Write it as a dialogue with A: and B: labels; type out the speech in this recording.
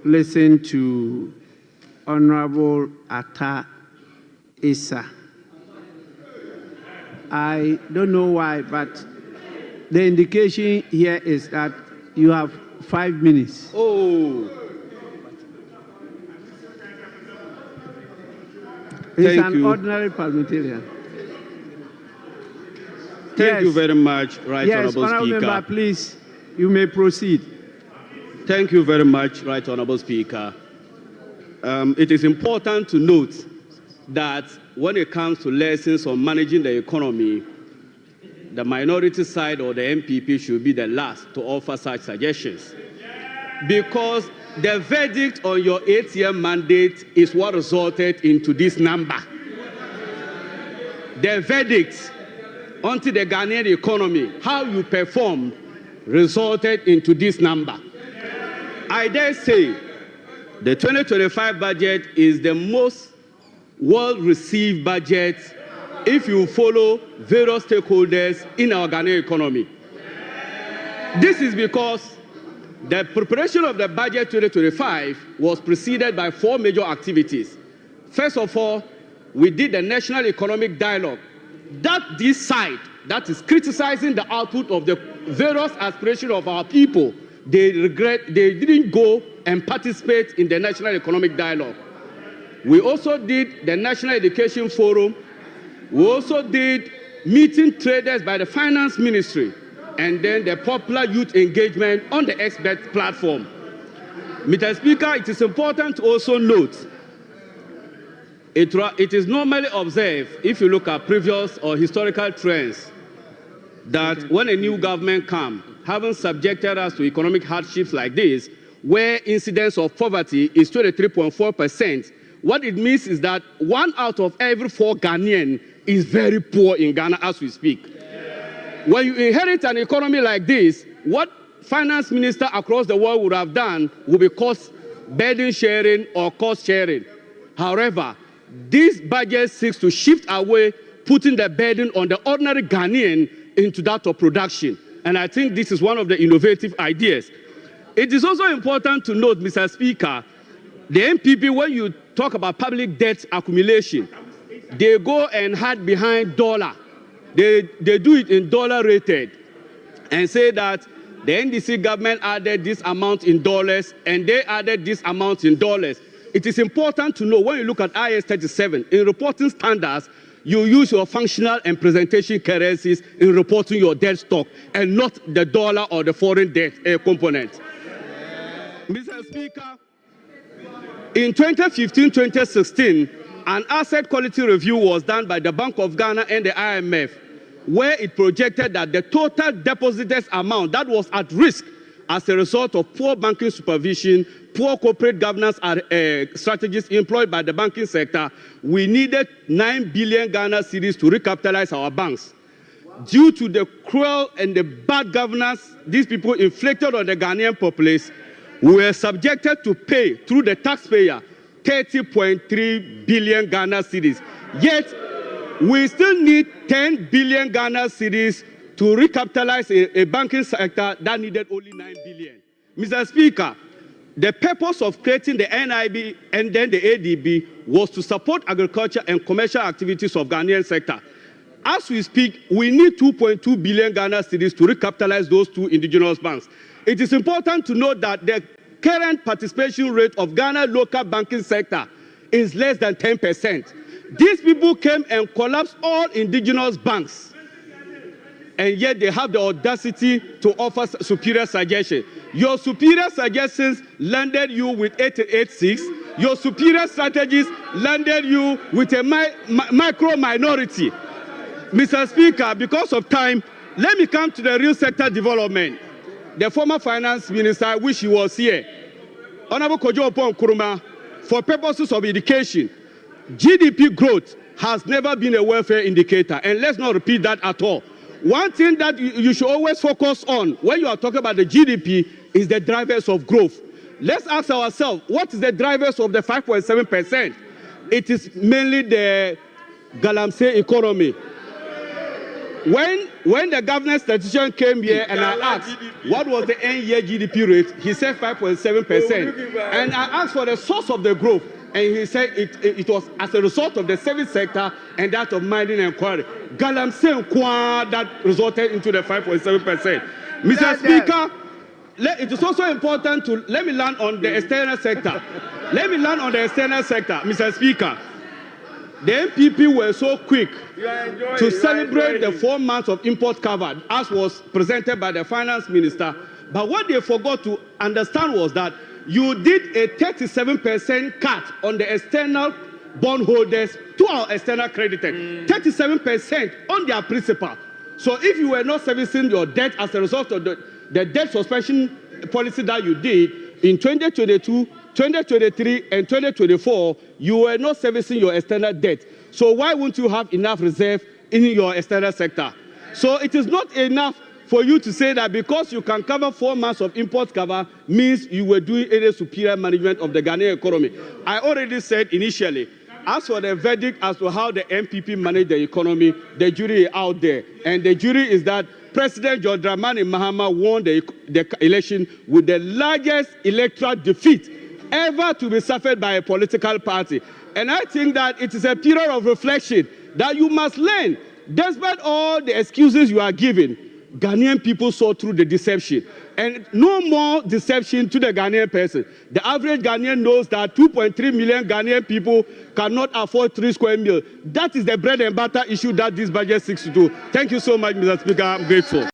A: listen to Hon.Atta Issah. I don't know why, but the indication here is that you have 5 minutes.
B: Oh.
A: He's an ordinary parliamentarian.
B: Thank you very much, Right Honourable Speaker.
A: Member, please, you may proceed.
B: Thank you very much, Right Honourable Speaker. It is important to note that when it comes to lessons on managing the economy, the minority side or the MPP should be the last to offer such suggestions. Because the verdict on your 8-year mandate is what resulted into this number. The verdict onto the Ghanaian economy, how you performed, resulted into this number. I dare say the 2025 budget is the most well-received budget if you follow various stakeholders in our Ghanaian economy. This is because the preparation of the budget 2025 was preceded by 4 major activities. First of all, we did the National Economic Dialogue. This side that is criticizing the output of the various aspirations of our people, they didn't go and participate in the National Economic Dialogue. We also did the National Education Forum. We also did meeting traders by the Finance Ministry, and then the popular youth engagement on the expert platform. Mr. Speaker, it is important to also note it is normally observed, if you look at previous or historical trends, that when a new government comes, having subjected us to economic hardships like this, where incidence of poverty is 23.4%, what it means is that 1 out of every 4 Ghanaian is very poor in Ghana as we speak. When you inherit an economy like this, what finance minister across the world would have done would be cost burden sharing or cost sharing. However, this budget seeks to shift away, putting the burden on the ordinary Ghanaian into that of production. And I think this is one of the innovative ideas. It is also important to note, Mr. Speaker, the MPP, when you talk about public debt accumulation, they go and hide behind dollar. They do it in dollar rated and say that the NDC government added this amount in dollars and they added this amount in dollars. It is important to know when you look at IS 37, in reporting standards, you use your functional and presentation currencies in reporting your debt stock and not the dollar or the foreign debt component. Mr. Speaker, in 2015-2016, an asset quality review was done by the Bank of Ghana and the IMF, where it projected that the total depositors amount that was at risk as a result of poor banking supervision, poor corporate governance strategies employed by the banking sector, we needed 9 billion Ghana cedis to recapitalize our banks. Due to the cruel and the bad governance these people inflicted on the Ghanaian populace, we were subjected to pay through the taxpayer 30.3 billion Ghana cedis. Yet, we still need 10 billion Ghana cedis to recapitalize a banking sector that needed only 9 billion. Mr. Speaker, the purpose of creating the NIB and then the ADB was to support agriculture and commercial activities of Ghanaian sector. As we speak, we need 2.2 billion Ghana cedis to recapitalize those 2 indigenous banks. It is important to note that the current participation rate of Ghana local banking sector is less than 10%. These people came and collapsed all indigenous banks, and yet they have the audacity to offer superior suggestions. Your superior suggestions landed you with 886. Your superior strategies landed you with a micro minority. Mr. Speaker, because of time, let me come to the real sector development. The former finance minister, I wish he was here, Honorable Kojo Oppong Nkrumah, for purposes of education, GDP growth has never been a welfare indicator, and let's not repeat that at all. One thing that you should always focus on when you are talking about the GDP is the drivers of growth. Let's ask ourselves, what is the drivers of the 5.7%? It is mainly the Galamsey economy. when the governor's statistician came here and I asked what was the end year GDP rate, he said 5.7%. And I asked for the source of the growth, and he said it was as a result of the service sector and that of mining and quarry. Galamsey Nkwa that resulted into the 5.7%. Mr. Speaker, it is also important to let me land on the external sector. Mr. Speaker. The MPP were so quick to celebrate the 4 months of import cover, as was presented by the finance minister. But what they forgot to understand was that you did a 37% cut on the external bondholders to our external creditors. 37% on their principal. So if you were not servicing your debt as a result of the debt suspension policy that you did in 2022, 2023 and 2024, you were not servicing your external debt. So why won't you have enough reserve in your external sector? So it is not enough for you to say that because you can cover 4 months of import cover means you were doing any superior management of the Ghanaian economy. I already said initially, as for the verdict as to how the MPP managed the economy, the jury is out there. And the jury is that President John Dramani Mahama won the election with the largest electoral defeat ever to be suffered by a political party. And I think that it is a period of reflection that you must learn. Despite all the excuses you are giving, Ghanaian people saw through the deception. And no more deception to the Ghanaian person. The average Ghanaian knows that 2.3 million Ghanaian people cannot afford 3 square meals. That is the bread and butter issue that this budget seeks to do. Thank you so much, Mr. Speaker. I'm grateful.